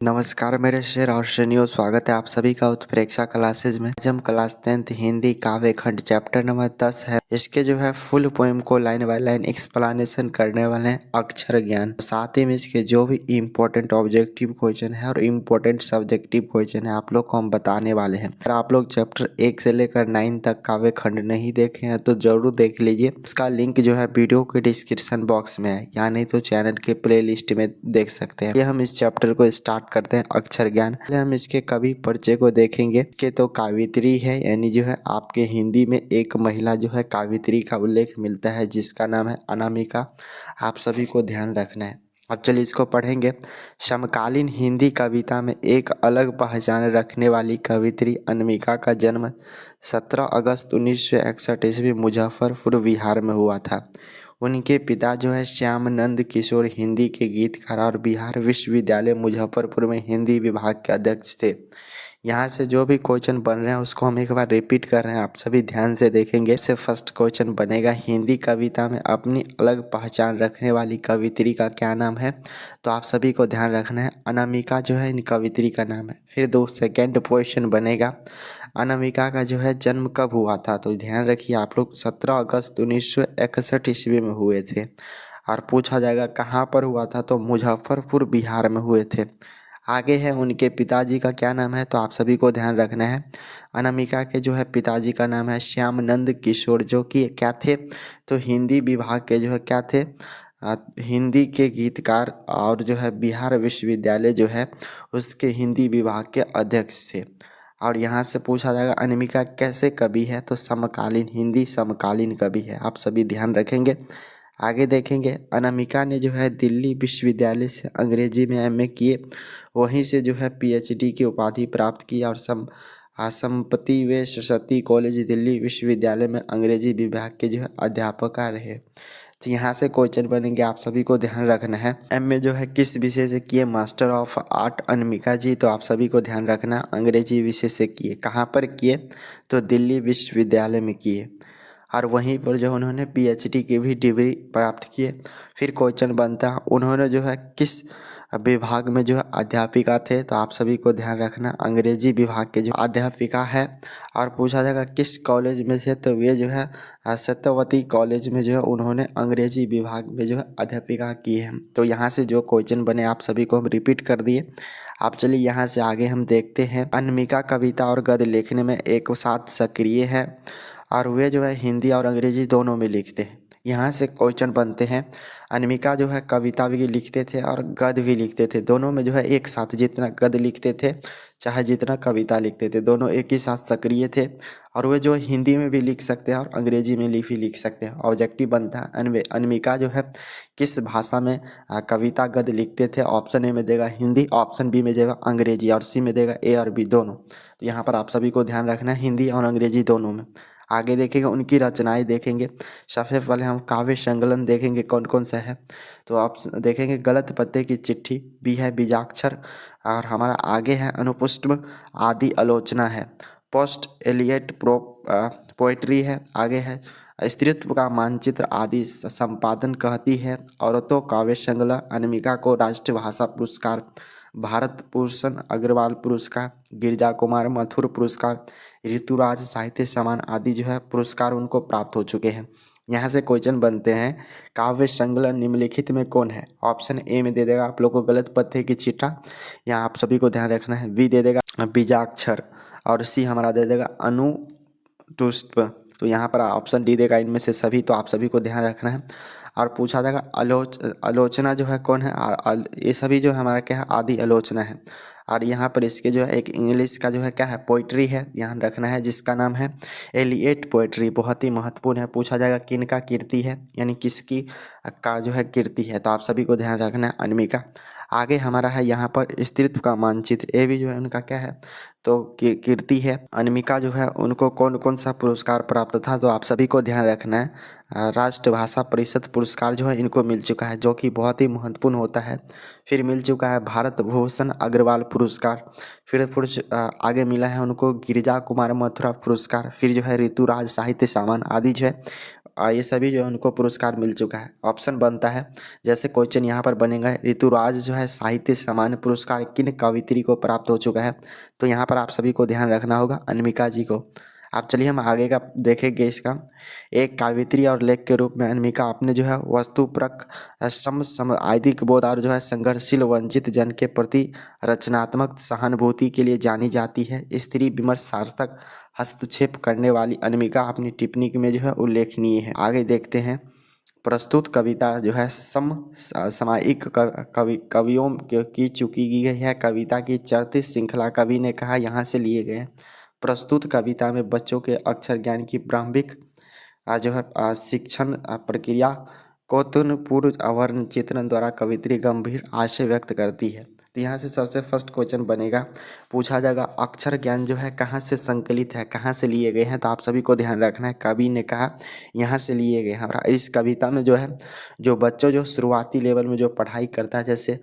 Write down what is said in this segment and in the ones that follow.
नमस्कार मेरे शेर और शनियों, स्वागत है आप सभी का उत्प्रेक्षा क्लासेज में। आज हम क्लास 10th हिंदी काव्य खंड चैप्टर नंबर 10 है। इसके जो है फुल पोएम को लाइन बाय लाइन एक्सप्लेनेशन करने वाले हैं अक्षर ज्ञान। साथ ही में इसके जो भी इम्पोर्टेंट ऑब्जेक्टिव क्वेश्चन है और इम्पोर्टेंट सब्जेक्टिव क्वेश्चन है आप लोग को हम बताने वाले हैं। अगर आप लोग चैप्टर 1 से लेकर 9 तक काव्य खंड नहीं देखे हैं तो जरूर देख लीजिए। उसका लिंक जो है वीडियो के डिस्क्रिप्शन बॉक्स में है, या नहीं तो चैनल के प्ले लिस्ट में देख सकते हैं। ये हम इस चैप्टर को स्टार्ट करते हैं अक्षर ज्ञान। पहले हम इसके कवि परिचय को देखेंगे कि तो कावित्री है, यानी जो है आपके हिंदी में एक महिला जो है कावित्री का उल्लेख मिलता है जिसका नाम है अनामिका। आप सभी को ध्यान रखना है। अब चलिए इसको पढ़ेंगे। समकालीन हिंदी कविता में एक अलग पहचान रखने वाली कवित्री अनामिका का जन्म 17 अगस्त 1961 ईस्वी मुजफ्फरपुर बिहार में हुआ था। उनके पिता जो है श्यामनंद किशोर हिंदी के गीतकार और बिहार विश्वविद्यालय मुजफ्फरपुर में हिंदी विभाग के अध्यक्ष थे। यहाँ से जो भी क्वेश्चन बन रहे हैं उसको हम एक बार रिपीट कर रहे हैं, आप सभी ध्यान से देखेंगे। इससे फर्स्ट क्वेश्चन बनेगा, हिंदी कविता में अपनी अलग पहचान रखने वाली कवित्री का क्या नाम है? तो आप सभी को ध्यान रखना है अनामिका जो है इन कवित्री का नाम है। फिर दो सेकेंड क्वेश्चन बनेगा, अनामिका का जो है जन्म कब हुआ था? तो ध्यान रखिए आप लोग 17 अगस्त 1961 ईस्वी में हुए थे। और पूछा जाएगा कहाँ पर हुआ था? तो मुजफ्फरपुर बिहार में हुए थे। आगे है उनके पिताजी का क्या नाम है? तो आप सभी को ध्यान रखना है अनामिका के जो है पिताजी का नाम है श्यामनंद किशोर, जो कि क्या थे? तो हिंदी विभाग के जो है क्या थे? हिंदी के गीतकार और जो है बिहार विश्वविद्यालय जो है उसके हिंदी विभाग के अध्यक्ष थे। और यहाँ से पूछा जाएगा अनामिका कैसे कवि है? तो समकालीन हिंदी समकालीन कवि है। आप सभी ध्यान रखेंगे। आगे देखेंगे, अनामिका ने जो है दिल्ली विश्वविद्यालय से अंग्रेजी में एमए किए, वहीं से जो है पीएचडी की उपाधि प्राप्त की और संपत्ति व सरस्वती कॉलेज दिल्ली विश्वविद्यालय में अंग्रेजी विभाग के जो है अध्यापक रहे। तो यहाँ से क्वेश्चन बनेंगे, आप सभी को ध्यान रखना है एमए जो है किस विषय से किए? मास्टर ऑफ आर्ट अनामिका जी। तो आप सभी को ध्यान रखना अंग्रेजी विषय से किए। कहाँ पर किए? तो दिल्ली विश्वविद्यालय में किए, और वहीं पर जो उन्होंने पीएचडी की भी डिग्री प्राप्त किए। फिर क्वेश्चन बनता है उन्होंने जो है किस विभाग में जो है अध्यापिका थे? तो आप सभी को ध्यान रखना अंग्रेजी विभाग के जो अध्यापिका है। और पूछा जाएगा किस कॉलेज में से? तो ये जो है सत्यवती कॉलेज में जो है उन्होंने अंग्रेजी विभाग में जो है अध्यापिका की है। तो यहाँ से जो क्वेश्चन बने आप सभी को हम रिपीट कर दिए। आप चलिए यहाँ से आगे हम देखते हैं। अनामिका कविता और गद्य लिखने में एक साथ सक्रिय है और वे जो है हिंदी और अंग्रेजी दोनों में लिखते हैं। यहाँ से क्वेश्चन बनते हैं, अनामिका जो है कविता भी लिखते थे और गद्य भी लिखते थे, दोनों में जो है एक साथ जितना गद्य लिखते थे चाहे जितना कविता लिखते थे दोनों एक ही साथ सक्रिय थे। और वे जो हिंदी में भी लिख सकते हैं और अंग्रेजी में भी लिख सकते हैं। ऑब्जेक्टिव बनता है अनामिका जो है किस भाषा में कविता गद्य लिखते थे? ऑप्शन ए में देगा हिंदी, ऑप्शन बी में देगा अंग्रेजी, और सी में देगा ए और बी दोनों। तो यहाँ पर आप सभी को ध्यान रखना है हिंदी और अंग्रेजी दोनों में। आगे देखेंगे उनकी रचनाएं देखेंगे। सबसे पहले हम काव्य संकलन देखेंगे कौन कौन सा है। तो आप देखेंगे गलत पत्ते की चिट्ठी, बी है बीजाक्षर, और हमारा आगे है अनुपुष्प आदि आलोचना है, पोस्ट एलियट पोएट्री है, आगे है स्त्रीत्व का मानचित्र आदि संपादन कहती है, औरतों काव्य संकलन, अनामिका को राष्ट्रीय भाषा पुरस्कार, भारत भूषण अग्रवाल पुरस्कार, गिरिजा कुमार मथुर पुरस्कार, ऋतुराज साहित्य सम्मान आदि जो है पुरस्कार उनको प्राप्त हो चुके हैं। यहाँ से क्वेश्चन बनते हैं, काव्य संकलन निम्नलिखित में कौन है? ऑप्शन ए में दे देगा आप लोग को गलत पत्ते की चिट्ठा, यहाँ आप सभी को ध्यान रखना है। बी दे देगा बीजाक्षर, और सी हमारा दे देगा अनुपुष्प। तो यहाँ पर ऑप्शन डी देगा इनमें से सभी। तो आप सभी को ध्यान रखना है। और पूछा जाएगा आलोचना जो है कौन है? ये सभी जो है हमारा क्या है? आदि आलोचना है। और यहाँ पर इसके जो है एक इंग्लिश का जो है क्या है? पोइट्री है, ध्यान रखना है, जिसका नाम है एलियट पोइट्री, बहुत ही महत्वपूर्ण है। पूछा जाएगा किन का कीर्ति है, यानी किसकी का जो है कीर्ति है? तो आप सभी को ध्यान रखना है अनामिका। आगे हमारा है यहाँ पर स्त्रीत्व का मानचित्र, ये भी जो है उनका क्या है? तो कीर्ति है। अनामिका जो है उनको कौन कौन सा पुरस्कार प्राप्त था? तो आप सभी को ध्यान रखना है राष्ट्रभाषा परिषद पुरस्कार जो है इनको मिल चुका है, जो कि बहुत ही महत्वपूर्ण होता है। फिर मिल चुका है भारत भूषण अग्रवाल पुरस्कार, फिर आगे मिला है उनको गिरिजा कुमार मथुरा पुरस्कार, फिर जो है ऋतुराज साहित्य सम्मान आदि जो है ये सभी जो है उनको पुरस्कार मिल चुका है। ऑप्शन बनता है, जैसे क्वेश्चन यहाँ पर बनेगा, ऋतुराज जो है साहित्य सामान्य पुरस्कार किन कवियत्री को प्राप्त हो चुका है। तो यहाँ पर आप सभी को ध्यान रखना होगा अनामिका जी को। आप चलिए हम आगे का देखेंगे इसका। एक कवियत्री और लेख के रूप में अनामिका अपने जो है वस्तुपरक समआदिक बोध और जो है संघर्षशील वंचित जन के प्रति रचनात्मक सहानुभूति के लिए जानी जाती है। स्त्री विमर्श सार्थक हस्तक्षेप करने वाली अनामिका अपनी टिप्पणी में जो है उल्लेखनीय है। आगे देखते हैं। प्रस्तुत कविता जो है सामयिक कवियों की चुकी गई है। कविता की चरती श्रृंखला कवि ने कहा यहाँ से लिए गए हैं। प्रस्तुत कविता में बच्चों के अक्षर ज्ञान की प्रारंभिक जो है शिक्षण प्रक्रिया कौतूहलपूर्ण आवरण चित्रण द्वारा कवित्री गंभीर आशय व्यक्त करती है। तो यहाँ से सबसे फर्स्ट क्वेश्चन बनेगा, पूछा जाएगा अक्षर ज्ञान जो है कहाँ से संकलित है, कहाँ से लिए गए हैं। तो आप सभी को ध्यान रखना है, कवि ने कहा यहाँ से लिए गए हैं। और इस कविता में जो है जो बच्चों जो शुरुआती लेवल में जो पढ़ाई करता है, जैसे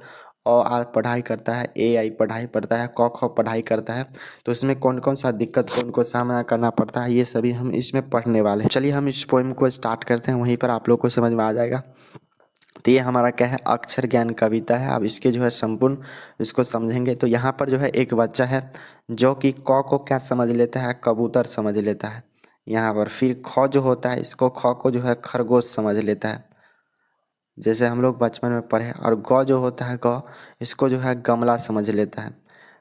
आ पढ़ाई करता है, ए आई पढ़ाई करता है, क ख पढ़ाई करता है, तो इसमें कौन कौन सा दिक्कत को उनको सामना करना पड़ता है, ये सभी हम इसमें पढ़ने वाले हैं। चलिए हम इस पोएम को स्टार्ट करते हैं, वहीं पर आप लोग को समझ में आ जाएगा। तो ये हमारा क्या है, अक्षर ज्ञान कविता है। अब इसके जो है संपूर्ण इसको समझेंगे। तो यहाँ पर जो है एक बच्चा है जो कि क को क्या समझ लेता है, कबूतर समझ लेता है यहाँ पर। फिर ख जो होता है, इसको ख को जो है खरगोश समझ लेता है, जैसे हम लोग बचपन में पढ़े। और ग जो होता है ग, इसको जो है गमला समझ लेता है।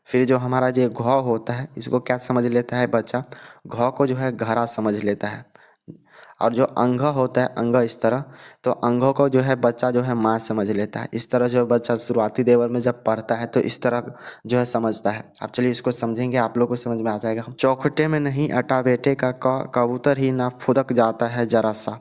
फिर जो हमारा जो घ होता है, इसको क्या समझ लेता है बच्चा, घ को जो है घड़ा समझ लेता है। और जो अंग होता है, अंग इस तरह, तो अंगों को जो है बच्चा जो है माँ समझ लेता है। इस तरह जो बच्चा शुरुआती लेवल में जब पढ़ता है तो इस तरह जो है समझता है। अब चलिए इसको समझेंगे, आप लोग को समझ में आ जाएगा। चौखटे में नहीं अटा बेटे का कबूतर ही ना फुदक जाता है जरा सा,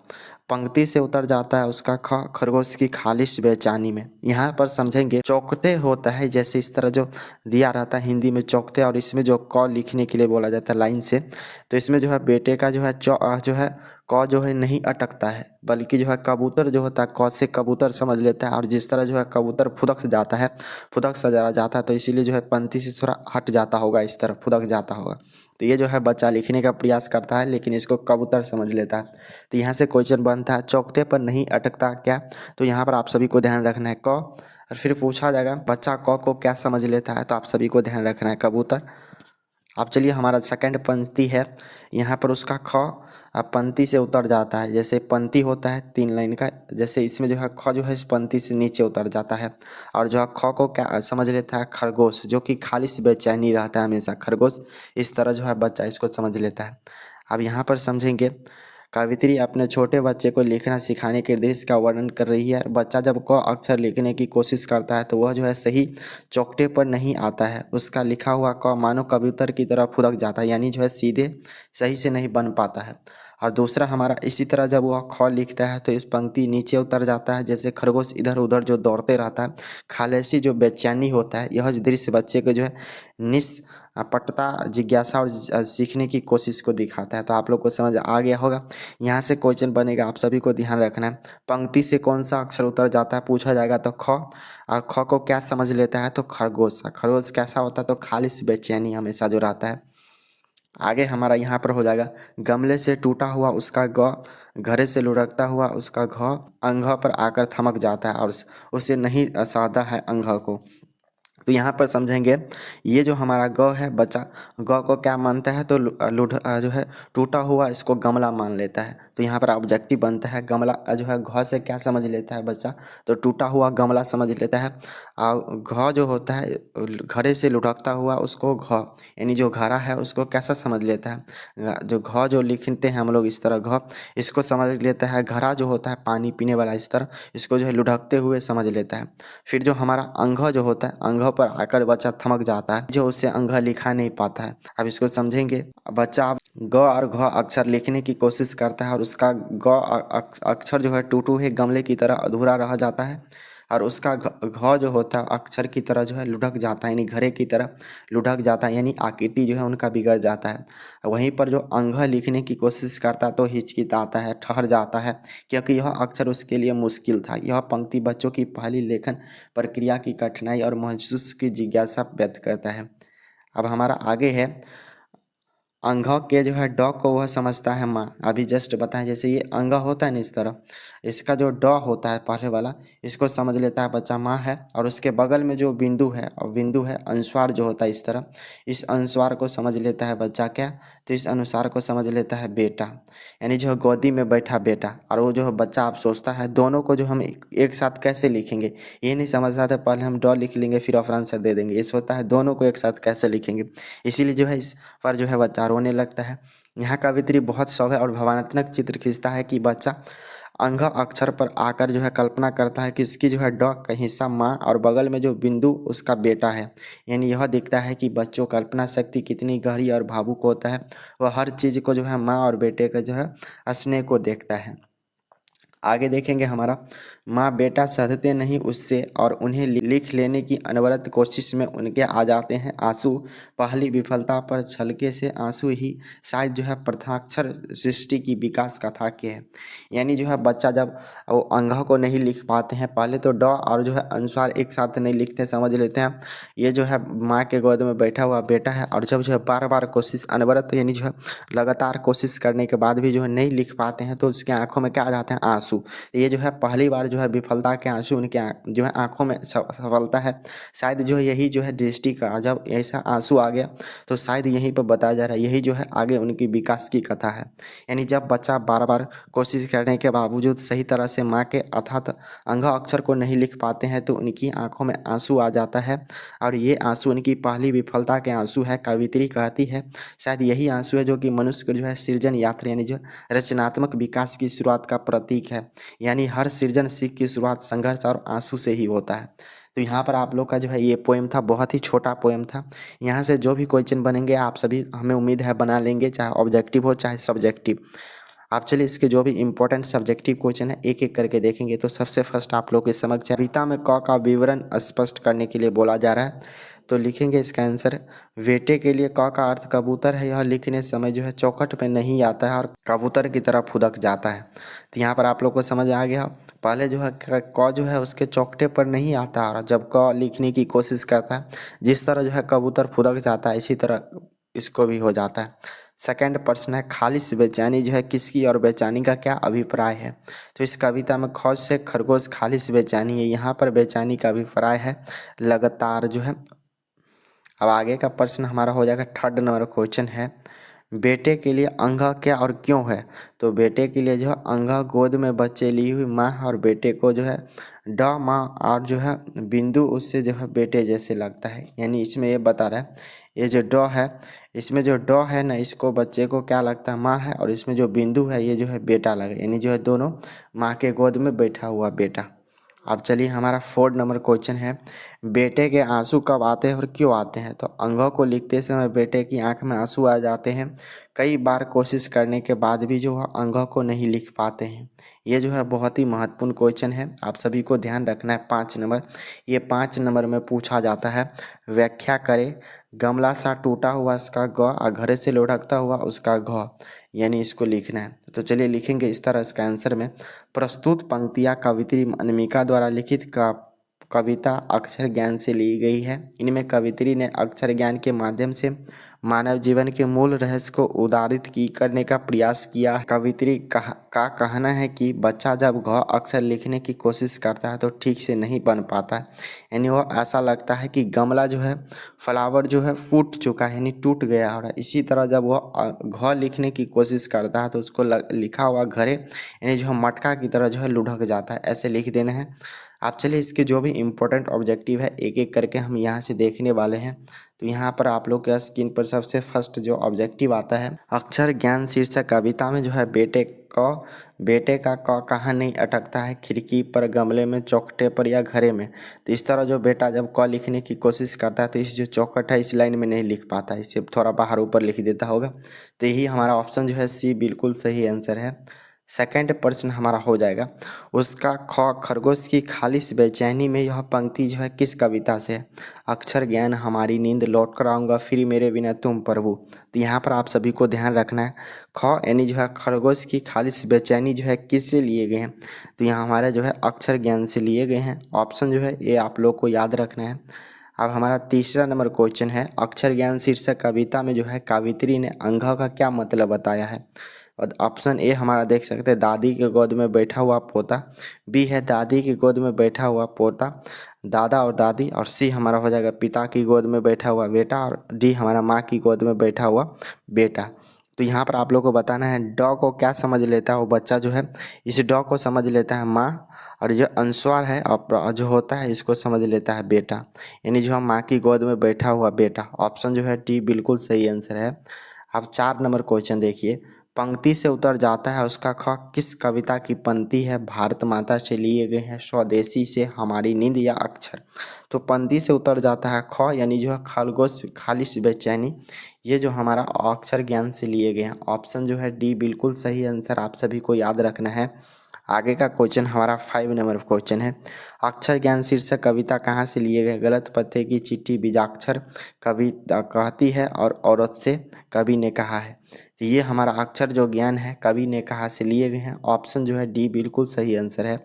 पंक्ति से उतर जाता है उसका ख खरगोश की खालिश बेचैनी में। यहाँ पर समझेंगे चौखटे होता है, जैसे इस तरह जो दिया रहता है हिंदी में चौखटे, और इसमें जो क लिखने के लिए बोला जाता है लाइन से, तो इसमें जो है बेटे का जो है जो है क जो है नहीं अटकता है, बल्कि जो है कबूतर जो होता है क से कबूतर समझ लेता है। और जिस तरह जो है कबूतर फुदक से जाता है, फुदक से जरा जाता है, तो इसीलिए जो है पंक्ति से थोड़ा हट जाता होगा, इस तरह फुदक जाता होगा। तो ये जो है बच्चा लिखने का प्रयास करता है, लेकिन इसको कबूतर समझ लेता है। तो यहाँ से क्वेश्चन बनता है चौकते पर नहीं अटकता क्या। तो यहाँ पर आप सभी को ध्यान रखना है क। और फिर पूछा जाएगा बच्चा क को क्या समझ लेता है, तो आप सभी को ध्यान रखना है कबूतर। अब चलिए हमारा सेकंड पंक्ति है, यहाँ पर उसका ख पंक्ति से उतर जाता है। जैसे पंक्ति होता है 3 लाइन का, जैसे इसमें जो है ख जो है इस पंक्ति से नीचे उतर जाता है। और जो है ख को क्या समझ लेता है, खरगोश, जो कि खालिश बेचैनी रहता है हमेशा, खरगोश। इस तरह जो है बच्चा इसको समझ लेता है। अब यहाँ पर समझेंगे, कवित्री अपने छोटे बच्चे को लिखना सिखाने के दृश्य का वर्णन कर रही है। बच्चा जब क अक्षर लिखने की कोशिश करता है तो वह जो है सही चौकटे पर नहीं आता है, उसका लिखा हुआ क मानो कबूतर की तरह फुदक जाता है, यानी जो है सीधे सही से नहीं बन पाता है। और दूसरा हमारा इसी तरह जब वह ख लिखता है तो इस पंक्ति नीचे उतर जाता है, जैसे खरगोश इधर उधर जो दौड़ते रहता है, खालिशी जो बेचैनी होता है। यह दृश्य बच्चे को जो है निष्पटता, जिज्ञासा और सीखने की कोशिश को दिखाता है। तो आप लोग को समझ आ गया होगा। यहाँ से क्वेश्चन बनेगा, आप सभी को ध्यान रखना है। पंक्ति से कौन सा अक्षर उतर जाता है पूछा जाएगा, तो ख। और ख को क्या समझ लेता है, तो खरगोश। खरगोश कैसा होता है, तो खालिश बेचैनी हमेशा जो रहता है। आगे हमारा यहाँ पर हो जाएगा, गमले से टूटा हुआ उसका ग, घड़े से लुढ़कता हुआ उसका घ, अंग पर आकर थमक जाता है और उसे नहीं साधा है अंग को। तो यहाँ पर समझेंगे, ये जो हमारा ग है बच्चा, ग को क्या मानता है, तो जो है टूटा हुआ इसको गमला मान लेता है। तो यहाँ पर ऑब्जेक्टिव बनता है, गमला जो है घ से क्या समझ लेता है बच्चा, तो टूटा हुआ गमला समझ लेता है। और घ जो होता है घड़े से लुढ़कता हुआ उसको घ, यानी जो घड़ा है उसको कैसा समझ लेता है, जो घ जो लिखते हैं हम लोग इस तरह घ, इसको समझ लेता है। घड़ा जो होता है पानी पीने वाला, इस तरह इसको जो है लुढ़कते हुए समझ लेता है। फिर जो हमारा अंग जो होता है, अंग पर आकर बच्चा थमक जाता है, जो उससे अंग लिखा नहीं पाता है। अब इसको समझेंगे, बच्चा ग और घ अक्षर लिखने की कोशिश करता है और उसका अक्षर जो है टूटू हुए गमले की तरह अधूरा रह जाता है। और उसका घ जो होता है अक्षर की तरह जो है लुढ़क जाता है, यानी घड़े की तरह लुढ़क जाता है, यानी आकृति जो है उनका बिगड़ जाता है। वहीं पर जो अंग लिखने की कोशिश करता है तो हिचकिचाता है, ठहर जाता है, क्योंकि यह अक्षर उसके लिए मुश्किल था। यह पंक्ति बच्चों की पहली लेखन प्रक्रिया की कठिनाई और महसूस की जिज्ञासा व्यक्त करता है। अब हमारा आगे है, अंघ के जो है ड को वह समझता है माँ। अभी जस्ट बताएं, जैसे ये अंग होता है ना इस तरह, इसका जो ड होता है पहले वाला, इसको समझ लेता है बच्चा माँ है, और उसके बगल में जो बिंदु है, और बिंदु है अनुस्वार जो होता है इस तरह, इस अनुस्वार को समझ लेता है बच्चा क्या, तो इस अनुसार को समझ लेता है बेटा, यानी जो है गोदी में बैठा बेटा। और वो जो है बच्चा आप सोचता है दोनों को जो हम एक साथ कैसे लिखेंगे, ये नहीं समझता था पहले हम ड लिख लेंगे फिर ऑफ आंसर दे देंगे, ये सोचता है दोनों को एक साथ कैसे लिखेंगे, इसीलिए जो है इस पर जो है बच्चा रोने लगता है। यहाँ कवित्री बहुत सभ्य और भावनात्मक चित्र खींचता है कि बच्चा अंग अक्षर पर आकर जो है कल्पना करता है कि उसकी जो है ड का हिस्सा माँ और बगल में जो बिंदु उसका बेटा है। यानी यह दिखता है कि बच्चों कल्पना शक्ति कितनी गहरी और भावुक होता है, वह हर चीज़ को जो है माँ और बेटे का जो है स्नेह को देखता है। आगे देखेंगे हमारा, माँ बेटा सहते नहीं उससे और उन्हें लिख लेने की अनवरत कोशिश में उनके आ जाते हैं आंसू। पहली विफलता पर छलके से आंसू ही शायद जो है प्रथाक्षर सृष्टि की विकास कथा के है। यानी जो है बच्चा जब वो अंगों को नहीं लिख पाते हैं, पहले तो ड और जो है अनुस्वार एक साथ नहीं लिखते, समझ लेते हैं ये जो है माँ के गोद में बैठा हुआ बेटा है, और जब जो है बार बार कोशिश अनवरत यानी जो है लगातार कोशिश करने के बाद भी जो है नहीं लिख पाते हैं, तो उसके आंखों में क्या आ जाते हैं आंसू। ये जो है पहली बार जो है विफलता के आंसू उनके जो है आंखों में सफलता है। शायद जो है यही जो है दृष्टि का जब ऐसा आंसू आ गया, तो शायद यहीं पर बताया जा रहा है यही जो है आगे उनकी विकास की कथा है। यानी जब बच्चा बार बार कोशिश करने के बावजूद सही तरह से माँ के अर्थात अंग अक्षर को नहीं लिख पाते हैं, तो उनकी आंखों में आंसू आ जाता है, और ये आंसू उनकी पहली विफलता के आंसू है। कवित्री कहती है शायद यही आंसू है जो कि मनुष्य को जो है सृजन यात्रा यानी जो रचनात्मक विकास की शुरुआत का प्रतीक है। यानी हर सृजन सीख की शुरुआत संघर्ष और आंसू से ही होता है। तो यहाँ पर आप लोग का जो है ये पोएम था, बहुत ही छोटा पोएम था। यहाँ से जो भी क्वेश्चन बनेंगे आप सभी हमें उम्मीद है बना लेंगे, चाहे ऑब्जेक्टिव हो चाहे सब्जेक्टिव। आप चलिए इसके जो भी इंपॉर्टेंट सब्जेक्टिव क्वेश्चन है एक एक करके देखेंगे। तो सबसे फर्स्ट आप लोग के समक्ष कविता में क का विवरण स्पष्ट करने के लिए बोला जा रहा है, तो लिखेंगे इसका आंसर। बेटे के लिए क का अर्थ कबूतर है, यह लिखने समय जो है चौखट पे नहीं आता है और कबूतर की तरह फुदक जाता है। तो यहाँ पर आप लोग को समझ आ गया, पहले जो है क जो है उसके चौकटे पर नहीं आता, और जब क लिखने की कोशिश करता है जिस तरह जो है कबूतर फुदक जाता है इसी तरह इसको भी हो जाता है। सेकंड प्रश्न है, खालिश बेचैनी जो है किसकी और बेचैनी का क्या अभिप्राय है। तो इस कविता में खौज से खरगोश खालिश बेचैनी है, यहाँ पर बेचैनी का अभिप्राय है लगातार जो है। अब आगे का प्रश्न हमारा हो जाएगा थर्ड नंबर क्वेश्चन है, बेटे के लिए अंगा क्या और क्यों है। तो बेटे के लिए जो है अंगा गोद में बच्चे ली हुई माँ, और बेटे को जो है ड माँ और जो है बिंदु उससे जो है बेटे जैसे लगता है। यानी इसमें ये बता रहा है ये जो ड है, इसमें जो ड है ना इसको बच्चे को क्या लगता है माँ है, और इसमें जो बिंदु है ये जो है बेटा लगे, यानी जो है दोनों माँ के गोद में बैठा हुआ बेटा। अब चलिए हमारा फोर्थ नंबर क्वेश्चन है, बेटे के आंसू कब आते हैं और क्यों आते हैं। तो अंगों को लिखते समय बेटे की आंख में आंसू आ जाते हैं, कई बार कोशिश करने के बाद भी जो है अंगों को नहीं लिख पाते हैं। ये जो है बहुत ही महत्वपूर्ण क्वेश्चन है, आप सभी को ध्यान रखना है। 5 नंबर, ये 5 नंबर में पूछा जाता है। व्याख्या करें, गमला सा टूटा हुआ इसका ग और घरे से लुढ़कता हुआ उसका घ, यानी इसको लिखना है। तो चलिए लिखेंगे इस तरह इसका आंसर में, प्रस्तुत पंक्तियाँ कवित्री अनामिका द्वारा लिखित कविता अक्षर ज्ञान से ली गई है। इनमें कवित्री ने अक्षर ज्ञान के माध्यम से मानव जीवन के मूल रहस्य को उदारित करने का प्रयास किया। कवित्री का कहना है कि बच्चा जब घ अक्षर लिखने की कोशिश करता है तो ठीक से नहीं बन पाता है, यानी वो ऐसा लगता है कि गमला जो है फ्लावर जो है फूट चुका है यानी टूट गया हो रहा है। इसी तरह जब वो घ लिखने की कोशिश करता है तो उसको लिखा हुआ घरे यानी जो है मटका की तरह जो है लुढ़क जाता है, ऐसे लिख देना है। आप चलिए इसके जो भी इम्पोर्टेंट ऑब्जेक्टिव है एक एक करके हम यहाँ से देखने वाले हैं। तो यहाँ पर आप लोग के स्क्रीन पर सबसे फर्स्ट जो ऑब्जेक्टिव आता है, अक्षर ज्ञान शीर्षक कविता में जो है बेटे का क कहाँ नहीं अटकता है, खिड़की पर, गमले में, चौखटे पर या घरे में। तो इस तरह जो बेटा जब क लिखने की कोशिश करता है तो इस जो चौखट है इस लाइन में नहीं लिख पाता है, इसे थोड़ा बाहर ऊपर लिख देता होगा। तो यही हमारा ऑप्शन जो है सी बिल्कुल सही आंसर है। सेकंड प्रश्न हमारा हो जाएगा, उसका ख खरगोश की खालिश बेचैनी में यह पंक्ति जो है किस कविता से है। अक्षर ज्ञान, हमारी नींद, लौट कर आऊँगा फिर मेरे बिना तुम प्रभु। तो यहाँ पर आप सभी को ध्यान रखना है, ख यानी जो है खरगोश की खालिश बेचैनी जो है किससे लिए गए हैं। तो यहाँ हमारे जो है अक्षर ज्ञान से लिए गए हैं। ऑप्शन जो है ये आप लोग को याद रखना है। अब हमारा तीसरा नंबर क्वेश्चन है, अक्षर ज्ञान शीर्षक कविता में जो है कावित्री ने अंगह का क्या मतलब बताया है। और ऑप्शन ए हमारा देख सकते हैं दादी के गोद में बैठा हुआ पोता, बी है दादी की गोद में बैठा हुआ पोता, दादा और दादी, और सी हमारा हो जाएगा पिता की गोद में बैठा हुआ बेटा, और डी हमारा माँ की गोद में बैठा हुआ बेटा। तो यहाँ पर आप लोग को बताना है डॉ को क्या समझ लेता है वो बच्चा जो है, इस डॉ को समझ लेता है माँ, और जो अनुस्वार है और जो होता है इसको समझ लेता है बेटा, यानी जो हम माँ की गोद में बैठा हुआ बेटा। ऑप्शन जो है डी बिल्कुल सही आंसर है। अब 4 नंबर क्वेश्चन देखिए, पंक्ति से उतर जाता है उसका ख किस कविता की पंक्ति है, भारत माता से लिए गए हैं, स्वदेशी से, हमारी नींद, या अक्षर। तो पंक्ति से उतर जाता है ख यानी जो है खरगोश खालिश बेचैनी, ये जो हमारा अक्षर ज्ञान से लिए गए हैं। ऑप्शन जो है डी बिल्कुल सही आंसर आप सभी को याद रखना है। आगे का क्वेश्चन हमारा 5 नंबर क्वेश्चन है, अक्षर ज्ञान शीर्षक कविता कहाँ से लिए गए, गलत पते की चिट्ठी, बीजाक्षर, कविता कहती है और औरत से, कवि ने कहा है। तो ये हमारा अक्षर जो ज्ञान है कवि ने कहा से लिए गए हैं। ऑप्शन जो है डी बिल्कुल सही आंसर है।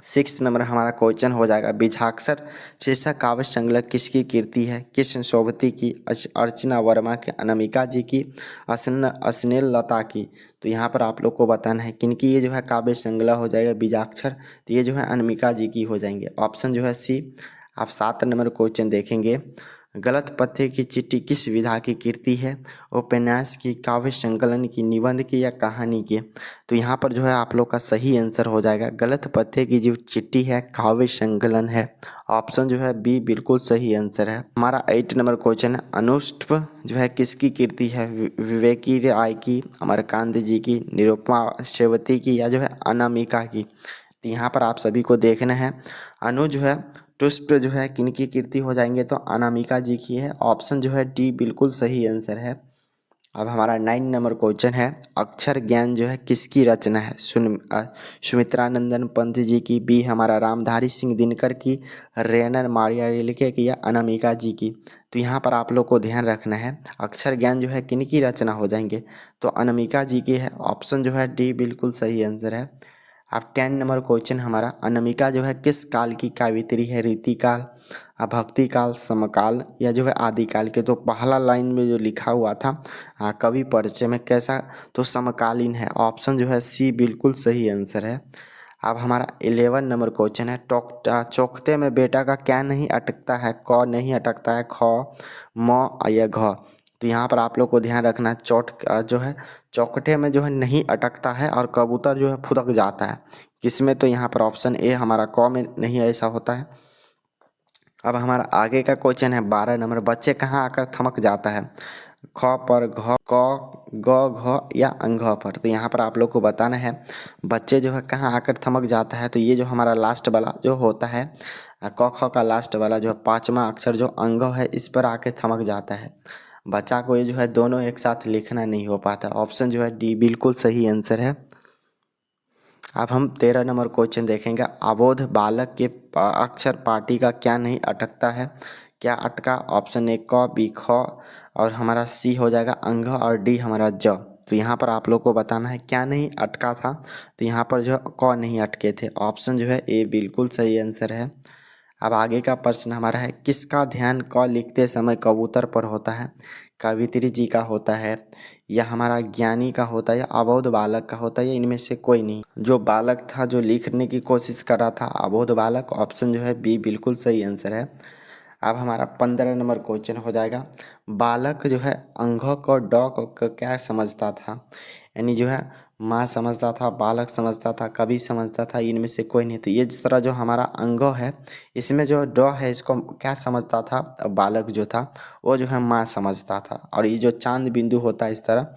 6 नंबर हमारा क्वेश्चन हो जाएगा, बीजाक्षर शीर्षक काव्य संकलन किसकी कृति है, कृष्ण सोबती की, अर्चना वर्मा की, अनामिका जी की, अस्नेल लता की। तो यहाँ पर आप लोग को बताना है किनकी ये जो है काव्य संकलन हो जाएगा बीजाक्षर, तो ये जो है अनामिका जी की हो जाएंगे। ऑप्शन जो है सी। आप 7 नंबर क्वेश्चन देखेंगे, गलत पते की चिट्ठी किस विधा की कृति है, उपन्यास की, काव्य संकलन की, निबंध की, या कहानी की। तो यहाँ पर जो है आप लोग का सही आंसर हो जाएगा, गलत पते की जो चिट्ठी है काव्य संकलन है। ऑप्शन जो है बी बिल्कुल सही आंसर है। हमारा 8 नंबर क्वेश्चन है, अनुष्टुप जो है किसकी कृति है, विवेकी राय की, अमरकांत जी की, निरुपमा सेवती की, या जो है अनामिका की। तो यहाँ पर आप सभी को देखना है, अनु जो है टुष्प जो है किनकी कृति हो जाएंगे, तो अनामिका जी की है। ऑप्शन जो है डी बिल्कुल सही आंसर है। अब हमारा 9 नंबर क्वेश्चन है, अक्षर ज्ञान जो है किसकी रचना है, सुमित्रानंदन पंत जी की, बी हमारा रामधारी सिंह दिनकर की, रेनर मारिया रिल्के की, या अनामिका जी की। तो यहाँ पर आप लोग को ध्यान रखना है, अक्षर ज्ञान जो है किनकी रचना हो जाएंगे, तो अनामिका जी की है। ऑप्शन जो है डी बिल्कुल सही आंसर है। अब 10 नंबर क्वेश्चन हमारा, अनामिका जो है किस काल की कावित्री है, रीतिकाल, भक्ति काल, समकाल, या जो है आदिकाल के। तो पहला लाइन में जो लिखा हुआ था कवि परिचय में कैसा, तो समकालीन है। ऑप्शन जो है सी बिल्कुल सही आंसर है। अब हमारा 11 नंबर क्वेश्चन है, चौखटे में बेटा का क्या नहीं अटकता है, क नहीं अटकता है, ख, म, या घ। तो यहाँ पर आप लोग को ध्यान रखना है, जो है चौखटे में जो है नहीं अटकता है, और कबूतर जो है फुदक जाता है, किसमें, तो यहाँ पर ऑप्शन ए हमारा क में नहीं ऐसा होता है। अब हमारा आगे का क्वेश्चन है 12 नंबर, बच्चे कहाँ आकर थमक जाता है, ख पर, घ, क, ग, घ, या अंघ पर। तो यहाँ पर आप लोग को बताना है बच्चे जो है कहाँ आकर थमक जाता है, तो ये जो हमारा लास्ट वाला जो होता है क ख का लास्ट वाला जो 5वां अक्षर जो अंग है इस पर आके थमक जाता है। बच्चा को ये जो है दोनों एक साथ लिखना नहीं हो पाता। ऑप्शन जो है डी बिल्कुल सही आंसर है। अब हम 13 नंबर क्वेश्चन देखेंगे, अबोध बालक के अक्षर पाटी का क्या नहीं अटकता है, क्या अटका। ऑप्शन ए क, बी ख, और हमारा सी हो जाएगा अंग, और डी हमारा ज। तो यहाँ पर आप लोग को बताना है क्या नहीं अटका था, तो यहाँ पर जो क नहीं अटके थे। ऑप्शन जो है ए बिल्कुल सही आंसर है। अब आगे का प्रश्न हमारा है, किसका ध्यान क लिखते समय कबूतर पर होता है, कवित्री जी का होता है, या हमारा ज्ञानी का होता है, या अबोध बालक का होता है, या इनमें से कोई नहीं। जो बालक था जो लिखने की कोशिश कर रहा था अबोध बालक। ऑप्शन जो है बी बिल्कुल सही आंसर है। अब हमारा 15 नंबर क्वेश्चन हो जाएगा, बालक जो है अंघ को डॉ को क्या समझता था, यानी जो है माँ समझता था, बालक समझता था, कवि समझता था, इनमें से कोई नहीं। तो ये जिस तरह जो हमारा अंग है इसमें जो डॉ है इसको क्या समझता था, बालक जो था वो जो है माँ समझता था, और ये जो चांद बिंदु होता है इस तरह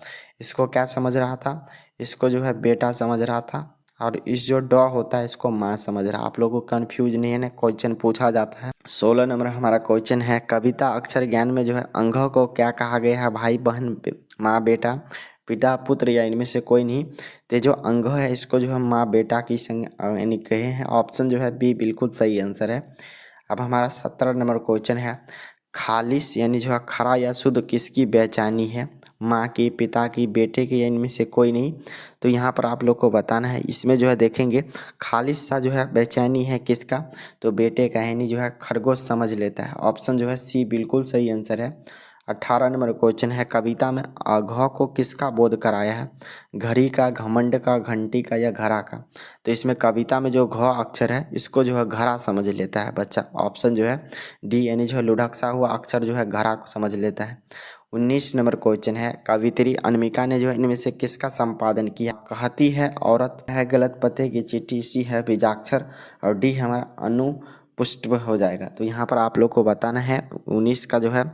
इसको क्या समझ रहा था, इसको जो है बेटा समझ रहा था, और इस जो डॉ होता है इसको माँ समझ रहा है। आप लोगों को कन्फ्यूज नहीं है ना, क्वेश्चन पूछा जाता है। 16 नंबर हमारा क्वेश्चन है, कविता अक्षर ज्ञान में जो है अंग को क्या कहा गया है, भाई बहन, माँ बेटा, पिता पुत्र, या इनमें से कोई नहीं। तो जो अंग है इसको जो है माँ बेटा की संग यानी कहे हैं। ऑप्शन जो है बी बिल्कुल सही आंसर है। अब हमारा 17 नंबर क्वेश्चन है, खालिस यानी जो है खरा या शुद्ध किसकी बेचैनी है, माँ की, पिता की, बेटे की या इनमें से कोई नहीं। तो यहाँ पर आप लोग को बताना है। इसमें जो है देखेंगे खालिस सा जो है बेचैनी है किसका, तो बेटे का, यानी जो है खरगोश समझ लेता है। ऑप्शन जो है सी बिल्कुल सही आंसर है। 18 नंबर क्वेश्चन है, कविता में घ को किसका बोध कराया है, घड़ी का, घमंड का, घंटी का या घड़ा का। तो इसमें कविता में जो घ अक्षर है इसको जो है घड़ा समझ लेता है बच्चा। ऑप्शन जो है डी, यानी जो है लुढ़क सा हुआ अक्षर जो है घड़ा को समझ लेता है। 19 नंबर क्वेश्चन है, कवित्री अनामिका ने जो है इनमें से किसका संपादन किया, कहती है औरत, है गलत पते की चिट्ठी, सी है बीजाक्षर और डी हमारा अनुपुष्ट हो जाएगा। तो यहाँ पर आप लोग को बताना है 19 का जो है,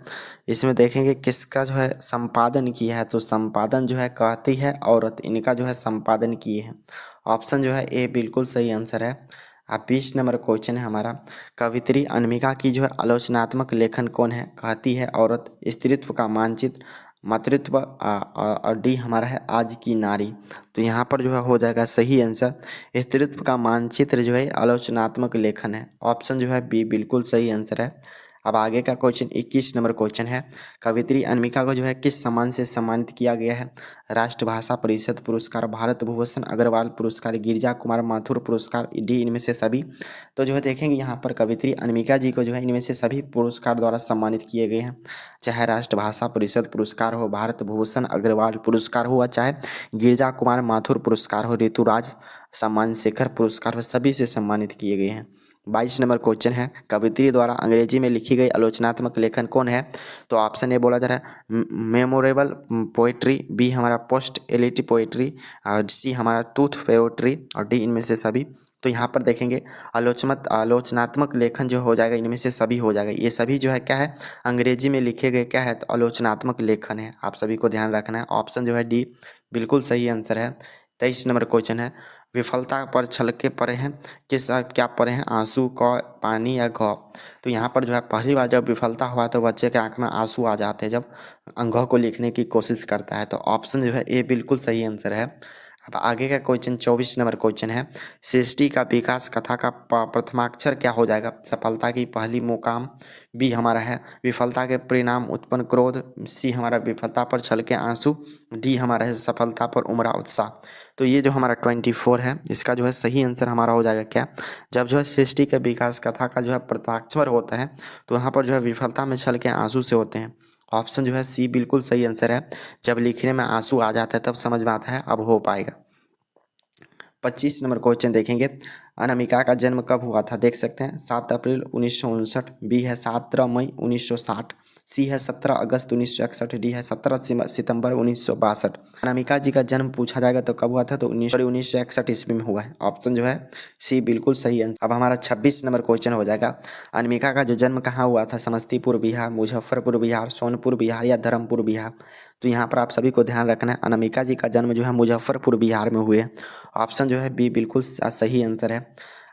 इसमें देखेंगे किसका जो है संपादन किया है, तो संपादन जो है कहती है औरत, इनका जो है संपादन किए हैं। ऑप्शन जो है ए बिल्कुल सही आंसर है। अब 20 नंबर क्वेश्चन है हमारा, कवित्री अनामिका की जो है आलोचनात्मक लेखन कौन है, कहती है औरत, स्त्रीत्व का मानचित्र, मातृत्व और डी हमारा है आज की नारी। तो यहाँ पर जो है हो जाएगा सही आंसर, स्त्रीत्व का मानचित्र जो है आलोचनात्मक लेखन है। ऑप्शन जो है बी बिल्कुल सही आंसर है। अब आगे का क्वेश्चन 21 नंबर क्वेश्चन है, कवित्री अनामिका को जो है किस सम्मान से सम्मानित किया गया है, राष्ट्रभाषा परिषद पुरस्कार, भारत भूषण अग्रवाल पुरस्कार, गिरिजा कुमार माथुर पुरस्कार, डी इनमें से सभी। तो जो है देखेंगे यहाँ पर कवित्री अनामिका जी को जो है इनमें से सभी पुरस्कार द्वारा सम्मानित किए गए हैं, चाहे राष्ट्रभाषा परिषद पुरस्कार हो, भारत भूषण अग्रवाल पुरस्कार हो, चाहे गिरिजा कुमार माथुर पुरस्कार हो, ऋतुराज सम्मान शेखर पुरस्कार हो, सभी से सम्मानित किए गए हैं। 22 नंबर क्वेश्चन है, कवित्री द्वारा अंग्रेजी में लिखी गई आलोचनात्मक लेखन कौन है, तो ऑप्शन ए बोला जा रहा है मेमोरेबल पोएट्री, बी हमारा पोस्ट एलिटी पोएट्री और सी हमारा टूथ पोएट्री और डी इनमें से सभी। तो यहाँ पर देखेंगे आलोचनात्मक लेखन जो हो जाएगा इनमें से सभी हो जाएगा, ये सभी जो है क्या है अंग्रेजी में लिखे गए क्या है, तो आलोचनात्मक लेखन है, आप सभी को ध्यान रखना है। ऑप्शन जो है डी बिल्कुल सही आंसर है। 23 नंबर क्वेश्चन है, विफलता पर छलके पड़े हैं, किस क्या पड़े हैं, आंसू क पानी या घ। तो यहाँ पर जो है पहली बार जब विफलता हुआ तो बच्चे के आंख में आंसू आ जाते हैं जब घ को लिखने की कोशिश करता है। तो ऑप्शन जो है ए बिल्कुल सही आंसर है। अब आगे का क्वेश्चन 24 नंबर क्वेश्चन है, सृष्टि का विकास कथा का प्रथमाक्षर क्या हो जाएगा, सफलता की पहली मुकाम, बी हमारा है विफलता के परिणाम उत्पन्न क्रोध, सी हमारा विफलता पर छलके आंसू, डी हमारा है सफलता पर उमड़ा उत्साह। तो ये जो हमारा 24 है इसका जो है सही आंसर हमारा हो जाएगा क्या, जब जो है सृष्टि के विकास कथा का जो है प्रथमाक्षर होता है तो यहाँ पर जो है विफलता में छलके आंसू से होते हैं। ऑप्शन जो है सी बिल्कुल सही आंसर है, जब लिखने में आंसू आ जाता है तब समझ में आता है अब हो पाएगा। 25 नंबर क्वेश्चन देखेंगे, अनामिका का जन्म कब हुआ था, देख सकते हैं 7 अप्रैल 1959, बी है 17 मई 1960, सी है 17 अगस्त 1961, डी है 17 सितंबर 1962। अनामिका जी का जन्म पूछा जाएगा तो कब हुआ था, तो 1961 ईस्वी में हुआ है। ऑप्शन जो है सी बिल्कुल सही आंसर। अब हमारा 26 नंबर क्वेश्चन हो जाएगा, अनामिका का जो जन्म कहाँ हुआ था, समस्तीपुर बिहार, मुजफ्फरपुर बिहार, सोनपुर बिहार या धर्मपुर बिहार। तो यहाँ पर आप सभी को ध्यान रखना है, अनामिका जी का जन्म जो है मुजफ्फरपुर बिहार में हुए। ऑप्शन जो है बी बिल्कुल सही आंसर है।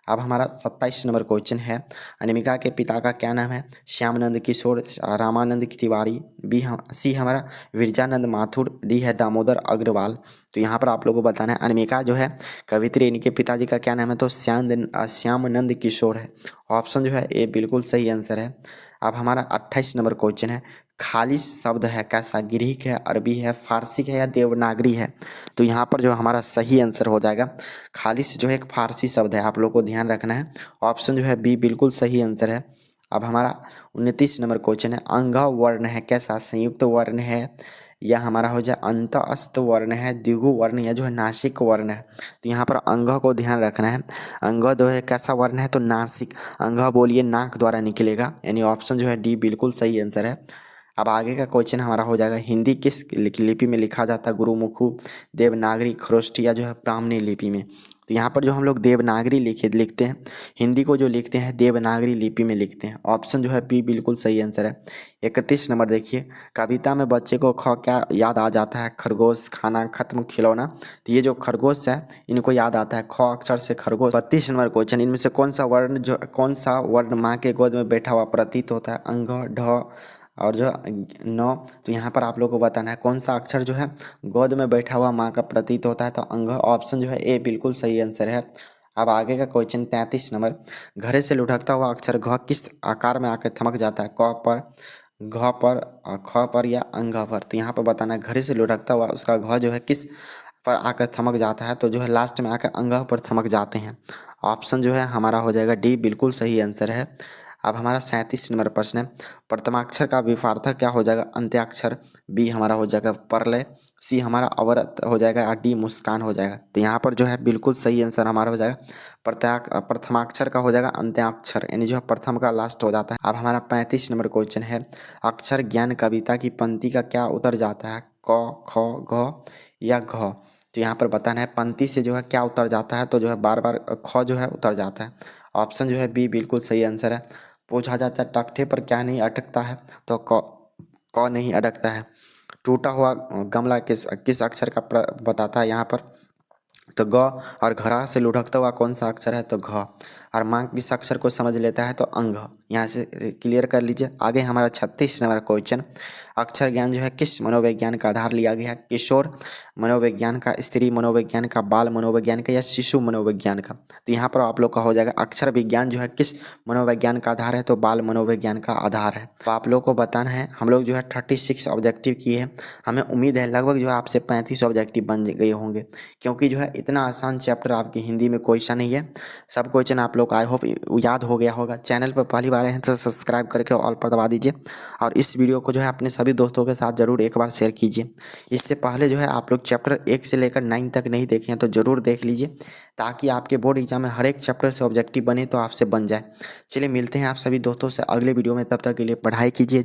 अब हमारा 27 नंबर क्वेश्चन है, अनामिका के पिता का क्या नाम है, श्यामानंद किशोर, रामानंद तिवारी, बी सी हमारा विरजानंद माथुर, डी है दामोदर अग्रवाल। तो यहाँ पर आप लोगों को बताना है अनामिका जो है कवित्री इनके पिताजी का क्या नाम है, तो श्यामानंद किशोर है। ऑप्शन जो है ए बिल्कुल सही आंसर है। अब हमारा 28 नंबर क्वेश्चन है, खाली शब्द है कैसा, ग्रीक है, अरबी है, फारसी है या देवनागरी है। तो यहाँ पर जो हमारा सही आंसर हो जाएगा, खालिश जो है एक फारसी शब्द है, आप लोग को ध्यान रखना है। ऑप्शन जो है बी बिल्कुल सही आंसर है। अब हमारा 29 नंबर क्वेश्चन है, अंग वर्ण है कैसा, संयुक्त वर्ण है या हमारा हो जाए अंतःस्थ वर्ण है, द्विगु वर्ण या जो है नासिक वर्ण है। तो यहाँ पर अंग को ध्यान रखना है, अंग जो है कैसा वर्ण है, तो नासिक, अंग बोलिए नाक द्वारा निकलेगा, यानी ऑप्शन जो है डी बिल्कुल सही आंसर है। अब आगे का क्वेश्चन हमारा हो जाएगा, हिंदी किस लिपि में लिखा जाता है, गुरुमुखु, देवनागरी, खरोष्ठी या जो है ब्राह्मणी लिपि में। तो यहाँ पर जो हम लोग देवनागरी लिखते हैं, हिंदी को जो लिखते हैं देवनागरी लिपि में लिखते हैं। ऑप्शन जो है बी बिल्कुल सही आंसर है। 31 नंबर देखिए, कविता में बच्चे को ख क्या याद आ जाता है, खरगोश, खाना, खत्म, खिलौना। तो ये जो खरगोश है इनको याद आता है, ख अक्षर से खरगोश। 32 नंबर क्वेश्चन, इनमें से कौन सा वर्ण माँ के गोद में बैठा हुआ प्रतीत होता है, अंग, ढ और जो 9। तो यहाँ पर आप लोग को बताना है कौन सा अक्षर जो है गोद में बैठा हुआ माँ का प्रतीत होता है, तो अंग। ऑप्शन जो है ए बिल्कुल सही आंसर है। अब आगे का क्वेश्चन 33 नंबर, घरे से लुढ़कता हुआ अक्षर घ किस आकार में आकर थमक जाता है? क पर, घ पर, ख पर या अंग पर? तो यहाँ पर बताना है घरे से लुढ़कता हुआ उसका घ जो है किस पर आकर थमक जाता है? तो जो है लास्ट में आकर अंग पर थमक जाते हैं। ऑप्शन जो है हमारा हो जाएगा डी, बिल्कुल सही आंसर है। अब हमारा 37 नंबर प्रश्न है, प्रथमाक्षर का विफार्थक क्या हो जाएगा? अंत्याक्षर। बी हमारा हो जाएगा प्रलय। सी हमारा अवरत हो जाएगा और डी मुस्कान हो जाएगा। तो यहाँ पर जो है बिल्कुल सही आंसर हमारा हो जाएगा प्रथमाक्षर का हो जाएगा अंत्याक्षर, यानी जो है प्रथम का लास्ट हो जाता है। अब हमारा 35 नंबर क्वेश्चन है, अक्षर ज्ञान कविता की पंक्ति का क्या उतर जाता है? क, ख, घ या घ? तो यहाँ पर बताना है पंक्ति से जो है क्या उतर जाता है? तो जो है बार बार ख जो है उतर जाता है। ऑप्शन जो है बी बिल्कुल सही आंसर है। पूछा जाता है तख्ते पर क्या नहीं अटकता है? तो क नहीं अटकता है। टूटा हुआ गमला किस अक्षर का बताता है यहाँ पर? तो ग। और घरा से लुढ़कता हुआ कौन सा अक्षर है? तो घ। और मां किस अक्षर को समझ लेता है? तो अंग। यहाँ से क्लियर कर लीजिए। आगे हमारा 36 नंबर क्वेश्चन, अक्षर ज्ञान जो है किस मनोविज्ञान का आधार लिया गया है? किशोर मनोविज्ञान का, स्त्री मनोविज्ञान का, बाल मनोविज्ञान का या शिशु मनोविज्ञान का? तो यहाँ पर आप लोग का हो जाएगा अक्षर विज्ञान जो है किस मनोविज्ञान का आधार है? तो बाल मनोविज्ञान का आधार है। तो आप लोग को बताना है, हम लोग जो है 36 ऑब्जेक्टिव किए हैं। हमें उम्मीद है लगभग जो है आपसे 35 ऑब्जेक्टिव बन गए होंगे, क्योंकि जो है इतना आसान चैप्टर आपकी हिंदी में क्वेश्चन नहीं है। सब क्वेश्चन आप लोग को आई होप याद हो गया होगा। चैनल पर पहली बार आए हैं तो सब्सक्राइब करके ऑल पर दबा दीजिए और इस वीडियो को जो है अपने सभी दोस्तों के साथ ज़रूर एक बार शेयर कीजिए। इससे पहले जो है आप लोग चैप्टर 1 से लेकर 9 तक नहीं देखे हैं तो ज़रूर देख लीजिए, ताकि आपके बोर्ड एग्जाम में हर एक चैप्टर से ऑब्जेक्टिव बने तो आपसे बन जाए। चलिए मिलते हैं आप सभी दोस्तों से अगले वीडियो में, तब तक के लिए पढ़ाई कीजिए।